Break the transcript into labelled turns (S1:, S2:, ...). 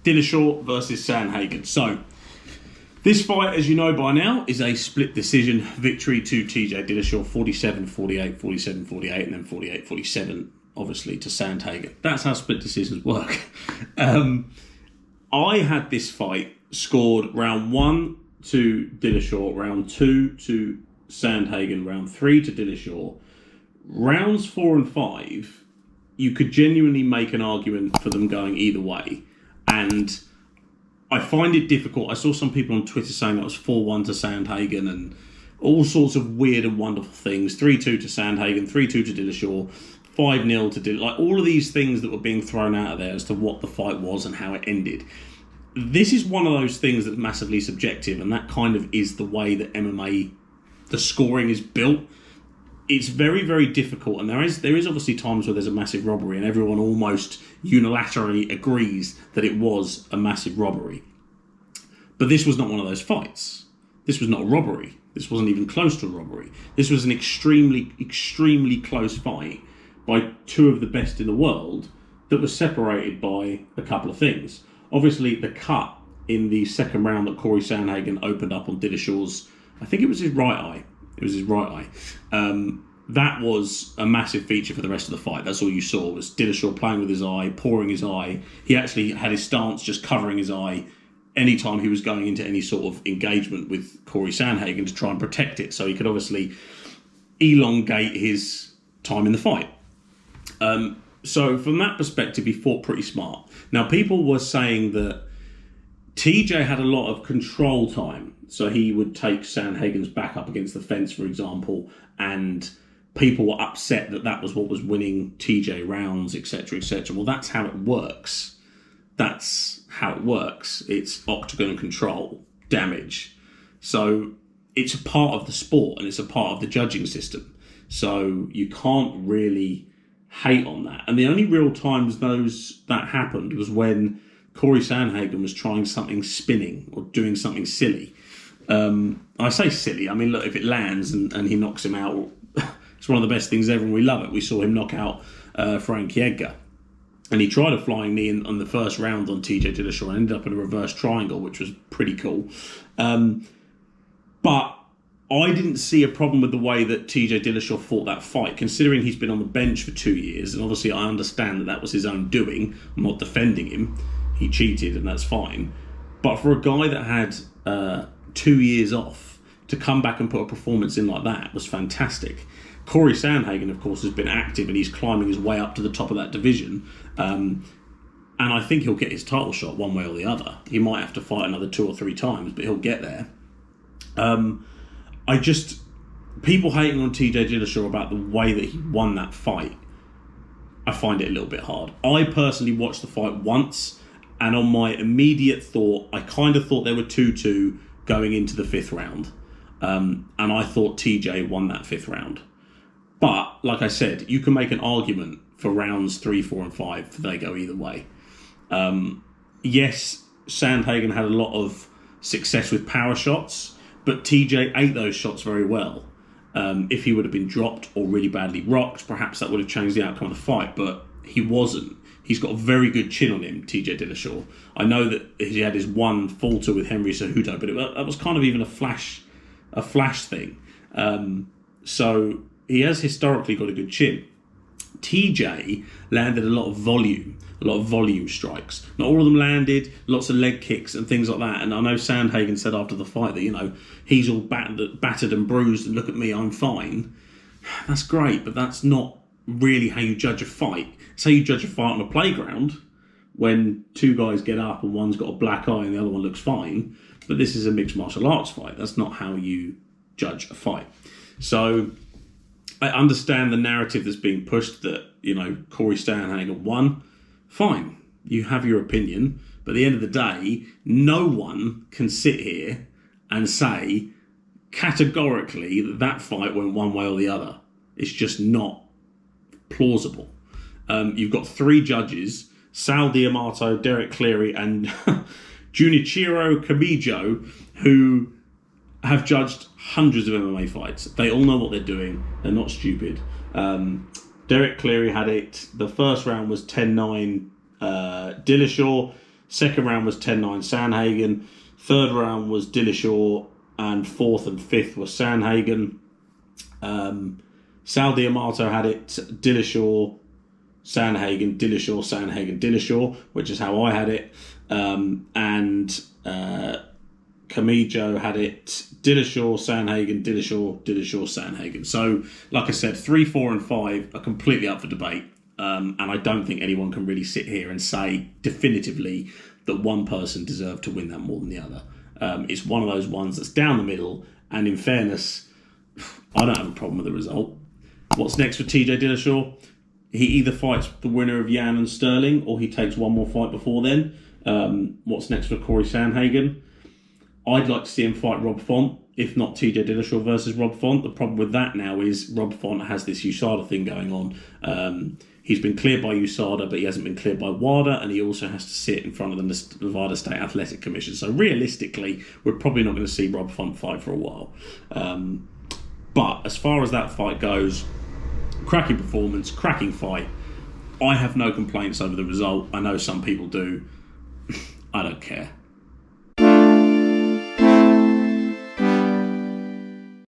S1: Dillashaw versus Sandhagen. So, this fight, as you know by now, is a split decision victory to TJ Dillashaw, 47-48, 47-48, and then 48-47, obviously, to Sandhagen. That's how split decisions work. I had this fight scored round 1 to Dillashaw, round 2 to Sandhagen, round 3 to Dillashaw. Rounds 4 and 5, you could genuinely make an argument for them going either way. And I find it difficult. I saw some people on Twitter saying that was 4-1 to Sandhagen and all sorts of weird and wonderful things. 3-2 to Sandhagen, 3-2 to Dillashaw, 5-0 to Dillashaw. Like all of these things that were being thrown out of there as to what the fight was and how it ended. This is one of those things that's massively subjective, and that kind of is the way that MMA, the scoring is built. It's very, very difficult, and there is obviously times where there's a massive robbery and everyone almost unilaterally agrees that it was a massive robbery. But this was not one of those fights. This was not a robbery. This wasn't even close to a robbery. This was an extremely, extremely close fight by two of the best in the world that was separated by a couple of things. Obviously, the cut in the second round that Cory Sandhagen opened up on Dillashaw's, I think it was his right eye. It was his right eye. That was a massive feature for the rest of the fight. That's all you saw was Dillashaw playing with his eye, pouring his eye. He actually had his stance just covering his eye anytime he was going into any sort of engagement with Cory Sandhagen to try and protect it. So he could obviously elongate his time in the fight. So from that perspective, he fought pretty smart. Now, people were saying that TJ had a lot of control time. So he would take Sandhagen's back up against the fence, for example, and people were upset that that was what was winning TJ rounds, etc., etc. Well, that's how it works. That's how it works. It's octagon control, damage. So it's a part of the sport and it's a part of the judging system. So you can't really hate on that. And the only real times that happened was when Cory Sandhagen was trying something spinning or doing something silly. I say silly. I mean, look, if it lands and he knocks him out, it's one of the best things ever and we love it. We saw him knock out Frankie Edgar. And he tried a flying knee on the first round on TJ Dillashaw and ended up in a reverse triangle, which was pretty cool. But I didn't see a problem with the way that TJ Dillashaw fought that fight, considering he's been on the bench for 2 years. And obviously I understand that was his own doing. I'm not defending him. He cheated and that's fine. But for a guy that had 2 years off to come back and put a performance in like that was fantastic. Cory Sandhagen, of course, has been active and he's climbing his way up to the top of that division. And I think he'll get his title shot one way or the other. He might have to fight another 2 or 3 times, but he'll get there. People hating on TJ Dillashaw about the way that he won that fight, I find it a little bit hard. I personally watched the fight once, and on my immediate thought, I kind of thought they were 2-2 going into the 5th round. And I thought TJ won that 5th round. But, like I said, you can make an argument for rounds 3, 4, and 5 they go either way. Yes, Sandhagen had a lot of success with power shots, but TJ ate those shots very well. If he would have been dropped or really badly rocked, perhaps that would have changed the outcome of the fight, but he wasn't. He's got a very good chin on him, TJ Dillashaw. I know that he had his one falter with Henry Cejudo, but that was kind of even a flash thing. So he has historically got a good chin. TJ landed a lot of volume strikes. Not all of them landed, lots of leg kicks and things like that. And I know Sandhagen said after the fight that, he's all battered and bruised and look at me, I'm fine. That's great, but that's not really how you judge a fight. It's how you judge a fight on a playground when 2 guys get up and one's got a black eye and the other one looks fine. But this is a mixed martial arts fight. That's not how you judge a fight. So I understand the narrative that's being pushed that, Cory Sandhagen won. Fine, you have your opinion. But at the end of the day, no one can sit here and say categorically that fight went one way or the other. It's just not plausible. You've got 3 judges, Sal D'Amato, Derek Cleary, and Junichiro Kamijo, who have judged hundreds of MMA fights. They all know what they're doing. They're not stupid. Derek Cleary had it. The first round was 10-9 Dillashaw. Second round was 10-9 Sandhagen. Third round was Dillashaw, and fourth and fifth was Sandhagen. Sal D'Amato had it Dillashaw, Sandhagen, Dillashaw, Sandhagen, Dillashaw, which is how I had it. And Camijo had it Dillashaw, Sandhagen, Dillashaw, Dillashaw, Sandhagen. So, like I said, 3, 4, and 5 are completely up for debate. And I don't think anyone can really sit here and say definitively that one person deserved to win that more than the other. It's one of those ones that's down the middle. And in fairness, I don't have a problem with the result. What's next for TJ Dillashaw? He either fights the winner of Yan and Sterling, or he takes one more fight before then. What's next for Cory Sandhagen? I'd like to see him fight Rob Font, if not TJ Dillashaw versus Rob Font. The problem with that now is Rob Font has this USADA thing going on. He's been cleared by USADA, but he hasn't been cleared by WADA, and he also has to sit in front of the Nevada State Athletic Commission. So realistically, we're probably not going to see Rob Font fight for a while. But as far as that fight goes, cracking performance, cracking fight. I have no complaints over the result. I know some people do. I don't care.